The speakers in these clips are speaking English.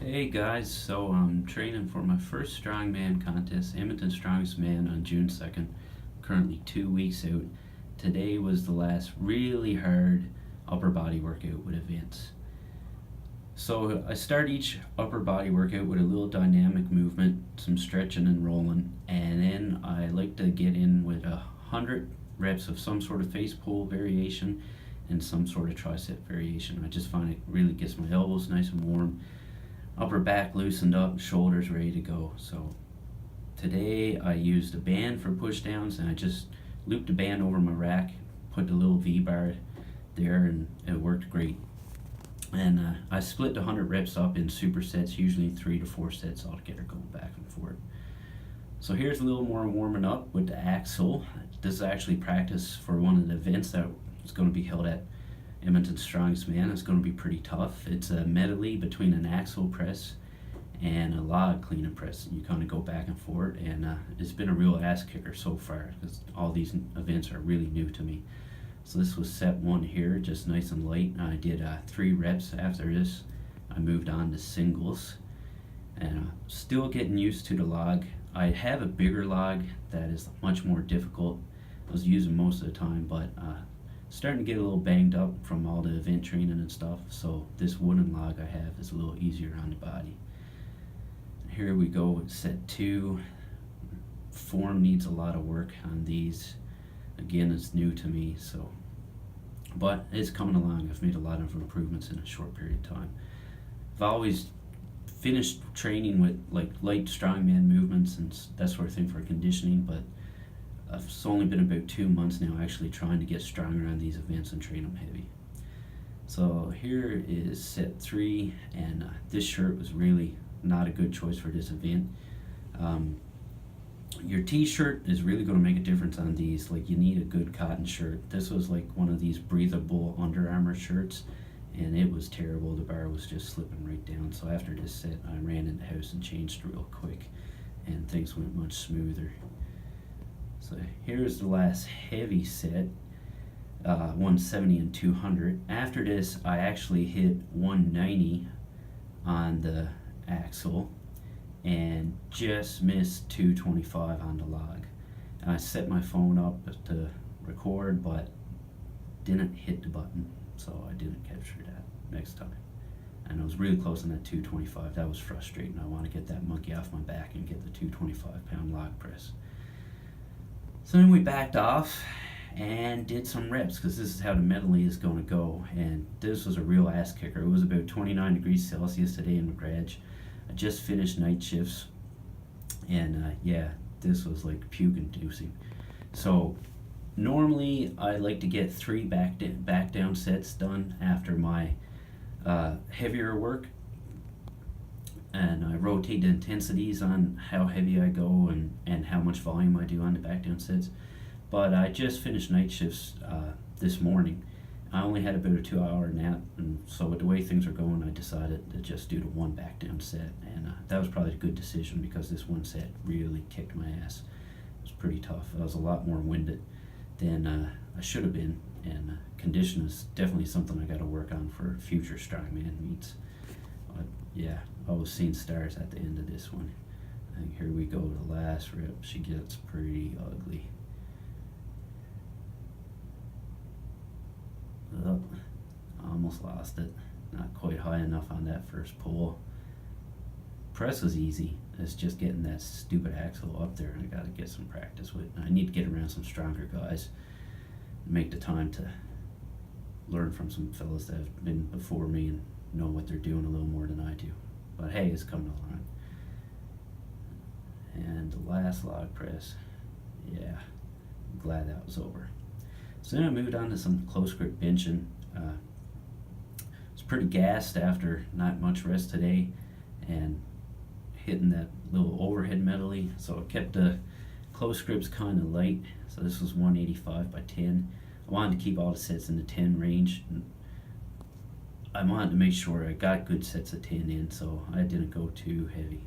Hey guys, so I'm training for my first strongman contest, Edmonton Strongest Man, on June 2nd. Currently 2 weeks out. Today was the last really hard upper body workout with events. So I start each upper body workout with a little dynamic movement, some stretching and rolling, and then I like to get in with 100 reps of some sort of face pull variation and some sort of tricep variation. I just find it really gets my elbows nice and warm, upper back loosened up, shoulders ready to go. So today I used a band for push downs, and I just looped the band over my rack, put the little V bar there, and it worked great. And I split the 100 reps up in supersets, usually 3 to 4 sets altogether, going back and forth. So here's a little more warming up with the axle. This is actually practice for one of the events that is going to be held at Edmonton's Strongest Man. It's going to be pretty tough. It's a medley between an axle press and a log clean and press. You kind of go back and forth, and it's been a real ass kicker so far because all these events are really new to me. So this was set one here, just nice and light. I did 3 reps. After this, I moved on to singles, and still getting used to the log. I have a bigger log that is much more difficult. I was using most of the time, but starting to get a little banged up from all the event training and stuff. So this wooden log I have is a little easier on the body. Here we go with set 2. Form needs a lot of work on these. Again, it's new to me, but it's coming along. I've made a lot of improvements in a short period of time. I've always finished training with like light strongman movements and that sort of thing for conditioning, but it's only been about 2 months now actually trying to get stronger on these events and train them heavy. So here is set 3, and this shirt was really not a good choice for this event. Your t-shirt is really going to make a difference on these. Like, you need a good cotton shirt. This was like one of these breathable Under Armour shirts, and it was terrible. The bar was just slipping right down. So after this set, I ran in the house and changed real quick, and things went much smoother. So here's the last heavy set, 170 and 200. After this, I actually hit 190 on the axle and just missed 225 on the log. And I set my phone up to record, but didn't hit the button, so I didn't capture that next time. And I was really close on that 225. That was frustrating. I want to get that monkey off my back and get the 225-pound log press. So then we backed off and did some reps, because this is how the medley is going to go. And this was a real ass kicker. It was about 29 degrees Celsius today in my garage. I just finished night shifts, and this was like puke inducing. So normally I like to get 3 back down sets done after my heavier work, and I rotate the intensities on how heavy I go and how much volume I do on the back down sets. But I just finished night shifts this morning. I only had about a 2-hour nap, and so with the way things are going, I decided to just do the 1 back down set, and that was probably a good decision, because this 1 set really kicked my ass. It was pretty tough. I was a lot more winded than I should have been, and condition is definitely something I got to work on for future strongman meets. But yeah, I was seeing stars at the end of this one. I think here we go, the last rep. She gets pretty ugly. Oh, I almost lost it. Not quite high enough on that first pull. Press was easy. It's just getting that stupid axle up there. I got to get some practice with. I need to get around some stronger guys. Make the time to learn from some fellas that have been before me and know what they're doing a little more than I do. But hey, it's coming along. And the last log press. Yeah, I'm glad that was over. So then I moved on to some close grip benching. Was pretty gassed after not much rest today and hitting that little overhead medley. So I kept the close grips kind of light. So this was 185 by 10. I wanted to keep all the sets in the 10 range. And I wanted to make sure I got good sets of 10 in, so I didn't go too heavy.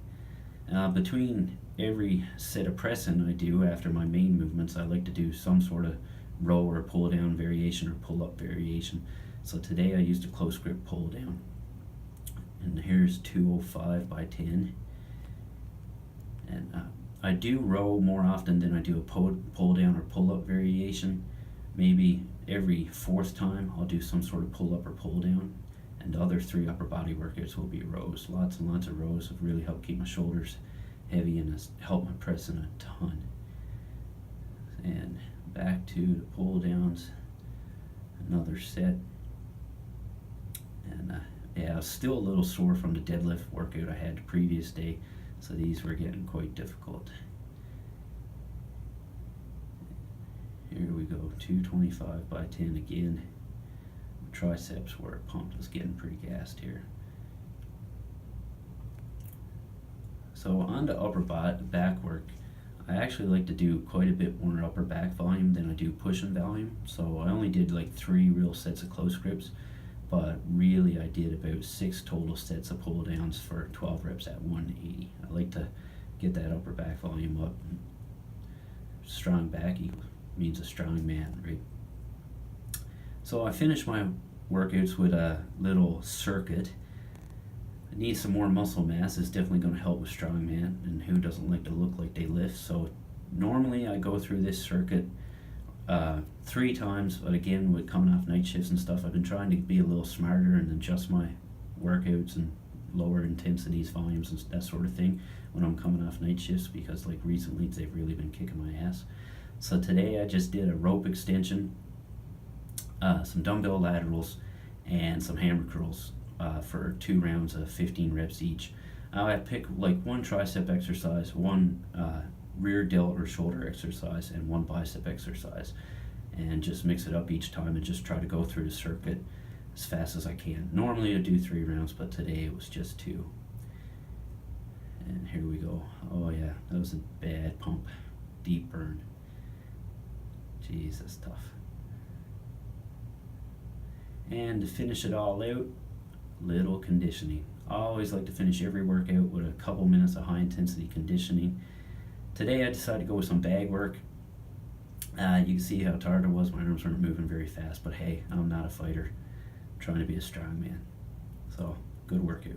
Between every set of pressing I do after my main movements, I like to do some sort of row or pull down variation or pull up variation. So today I used a close grip pull down. And here here is 205 by 10. And I do row more often than I do a pull down or pull up variation. Maybe every fourth time I'll do some sort of pull up or pull down. And the other 3 upper body workouts will be rows. Lots and lots of rows have really helped keep my shoulders heavy and has helped my pressing a ton. And back to the pull downs, another set. And yeah, I was still a little sore from the deadlift workout I had the previous day, so these were getting quite difficult. Here we go, 225 by 10 again. Triceps were pumped, was getting pretty gassed here. So on the upper back work, I actually like to do quite a bit more upper back volume than I do push and volume. So I only did like 3 real sets of close grips, but really I did about 6 total sets of pull downs for 12 reps at 180. I like to get that upper back volume up. Strong back means a strong man, right? So I finished my workouts with a little circuit. I need some more muscle mass. It's definitely going to help with strongman, and who doesn't like to look like they lift? So normally I go through this circuit 3 times, but again, with coming off night shifts and stuff, I've been trying to be a little smarter and adjust my workouts and lower intensities, volumes, and that sort of thing when I'm coming off night shifts, because like recently they've really been kicking my ass. So today I just did a rope extension, some dumbbell laterals, and some hammer curls for 2 rounds of 15 reps each. I pick like 1 tricep exercise, 1 rear delt or shoulder exercise, and 1 bicep exercise, and just mix it up each time and just try to go through the circuit as fast as I can. Normally I do 3 rounds, but today it was just 2. And here we go. Oh yeah, that was a bad pump. Deep burn. Jeez, that's tough. And to finish it all out, little conditioning. I always like to finish every workout with a couple minutes of high intensity conditioning. Today I decided to go with some bag work. You can see how tired I was. My arms weren't moving very fast, but hey, I'm not a fighter. I'm trying to be a strong man. So, good workout.